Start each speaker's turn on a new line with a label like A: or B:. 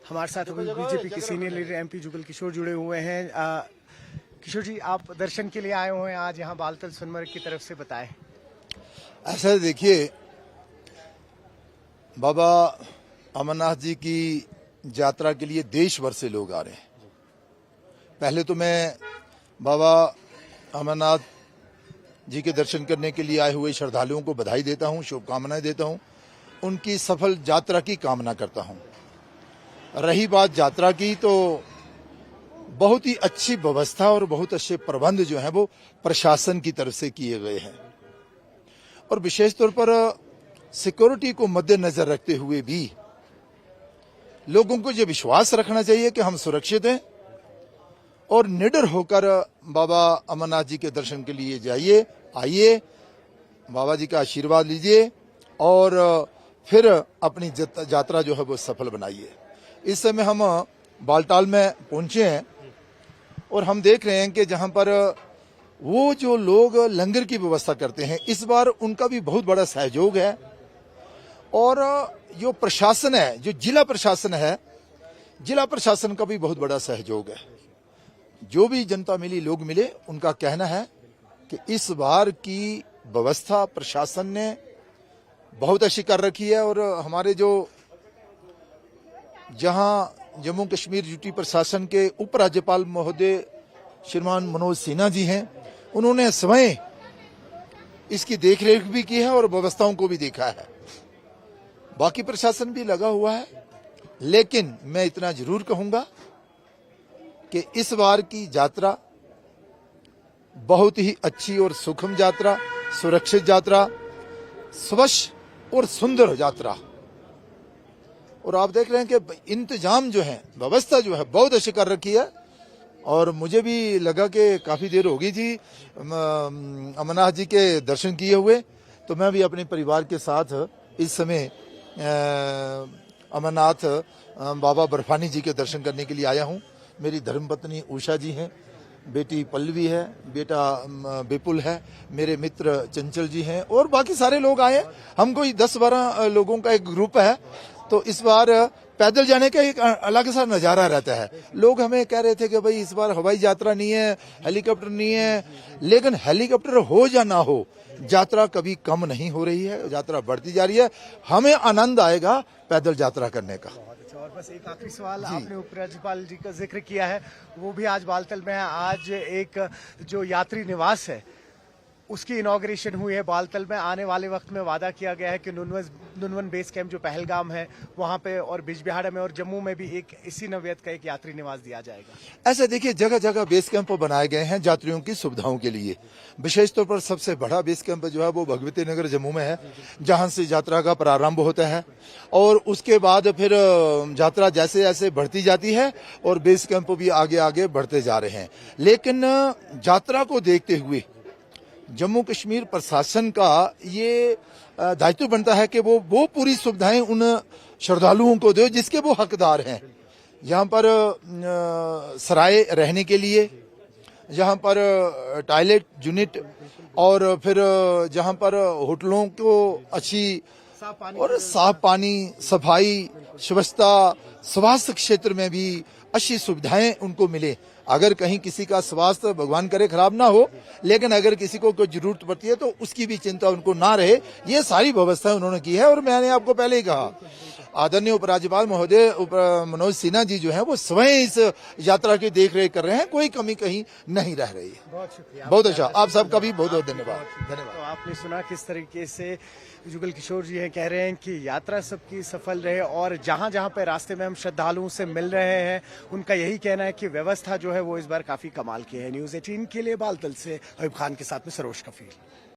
A: हमारे साथ अभी बीजेपी के senior leader MP Jugal Kishore जुड़े हुए हैं। किशोर जी, आप दर्शन के लिए आए हुए हैं आज यहाँ बालतल सोनमर्ग की तरफ से, बताएं।
B: ऐसा देखिए, बाबा अमरनाथ जी की यात्रा के लिए देश भर से लोग आ रहे हैं। पहले तो मैं बाबा अमरनाथ जी के दर्शन करने के लिए आए हुए श्रद्धालुओं को बधाई देता हूं, शुभकामनाएं देता हूं, उनकी सफल यात्रा की कामना करता हूं। रही बात यात्रा की, तो बहुत ही अच्छी व्यवस्था और बहुत अच्छे प्रबंध जो है वो प्रशासन की तरफ से किए गए हैं और विशेष तौर पर सिक्योरिटी को मद्देनजर रखते हुए भी लोगों को ये विश्वास रखना चाहिए कि हम सुरक्षित हैं और निडर होकर बाबा अमरनाथ जी के दर्शन के लिए जाइए, आइए, बाबा जी का आशीर्वाद लीजिए और फिर अपनी यात्रा जो है वो सफल बनाइए। इस समय हम बालटाल में पहुंचे हैं और हम देख रहे हैं कि जहां पर वो जो लोग लंगर की व्यवस्था करते हैं, इस बार उनका भी बहुत बड़ा सहयोग है और जो प्रशासन है, जो जिला प्रशासन है, जिला प्रशासन का भी बहुत बड़ा सहयोग है। जो भी जनता मिली, लोग मिले, उनका कहना है कि इस बार की व्यवस्था प्रशासन ने बहुत अच्छी कर रखी है और हमारे जो जहां जम्मू कश्मीर यूटी प्रशासन के उपराज्यपाल महोदय श्रीमान मनोज सिन्हा जी हैं, उन्होंने स्वयं इसकी देखरेख भी की है और व्यवस्थाओं को भी देखा है। बाकी प्रशासन भी लगा हुआ है, लेकिन मैं इतना जरूर कहूंगा कि इस बार की यात्रा बहुत ही अच्छी और सुखम यात्रा, सुरक्षित यात्रा, स्वच्छ और सुंदर यात्रा। और आप देख रहे हैं कि इंतजाम जो है, व्यवस्था जो है बहुत अच्छी कर रखी है और मुझे भी लगा कि काफी देर होगी जी अमरनाथ जी के दर्शन किए हुए, तो मैं भी अपने परिवार के साथ इस समय अमरनाथ बाबा बर्फानी जी के दर्शन करने के लिए आया हूं। मेरी धर्मपत्नी उषा जी हैं, बेटी पल्लवी है, बेटा विपुल है, मेरे मित्र चंचल जी हैं और बाकी सारे लोग आए हैं। हम कोई 10-12 लोगों का एक ग्रुप है। तो इस बार पैदल जाने का एक अलग सा नजारा रहता है। लोग हमें कह रहे थे कि भाई इस बार हवाई यात्रा नहीं है, हेलीकॉप्टर नहीं है, लेकिन हेलीकॉप्टर हो या ना हो, यात्रा कभी कम नहीं हो रही है, यात्रा बढ़ती जा रही है। हमें आनंद आएगा पैदल यात्रा करने का।
A: और बस एक आखिरी सवाल, आपने उपराज्यपाल जी का जिक्र किया है, वो भी आज बालतल में है। आज एक जो यात्री निवास है उसकी इनॉग्रेशन हुई है बालतल में। आने वाले वक्त में वादा किया गया है कि नुनवन बेस कैंप जो पहलगाम है वहां पे और बिजबिहाड़ा में और जम्मू में भी एक इसी नौयत का एक यात्री निवास दिया जाएगा।
B: ऐसे देखिए, जगह जगह बेस कैंप बनाए गए हैं यात्रियों की सुविधाओं के लिए। विशेष तौर पर सबसे बड़ा बेस कैंप जो है वो भगवती नगर जम्मू में है, जहां से यात्रा का प्रारंभ होता है और उसके बाद फिर यात्रा जैसे जैसे बढ़ती जाती है और बेस कैंप भी आगे आगे बढ़ते जा रहे हैं। लेकिन यात्रा को देखते हुए जम्मू कश्मीर प्रशासन का ये दायित्व बनता है कि वो पूरी सुविधाएं उन श्रद्धालुओं को दे जिसके वो हकदार हैं। यहाँ पर सराय रहने के लिए, यहाँ पर टॉयलेट यूनिट और फिर जहाँ पर होटलों को अच्छी और साफ पानी, सफाई, स्वच्छता, स्वास्थ्य क्षेत्र में भी अच्छी सुविधाएं उनको मिले। अगर कहीं किसी का स्वास्थ्य भगवान करे खराब ना हो, लेकिन अगर किसी को कोई जरूरत पड़ती है तो उसकी भी चिंता उनको ना रहे, ये सारी व्यवस्था उन्होंने की है। और मैंने आपको पहले ही कहा, आदरणीय उपराज्यपाल महोदय मनोज सिन्हा जी जो हैं वो स्वयं इस यात्रा की देखरेख कर रहे हैं, कोई कमी कहीं नहीं रह रही है।
A: बहुत शुक्रिया,
B: बहुत अच्छा, आप सबका भी बहुत बहुत धन्यवाद।
A: तो आपने सुना किस तरीके से जुगल किशोर जी हैं, कह रहे हैं कि यात्रा सबकी सफल रहे और जहां जहां पे रास्ते में हम श्रद्धालुओं से मिल रहे हैं, उनका यही कहना है कि व्यवस्था जो है वो इस बार काफी कमाल की है। न्यूज़ 18 के लिए बालतल से अयूब खान के साथ में सरोज कफील।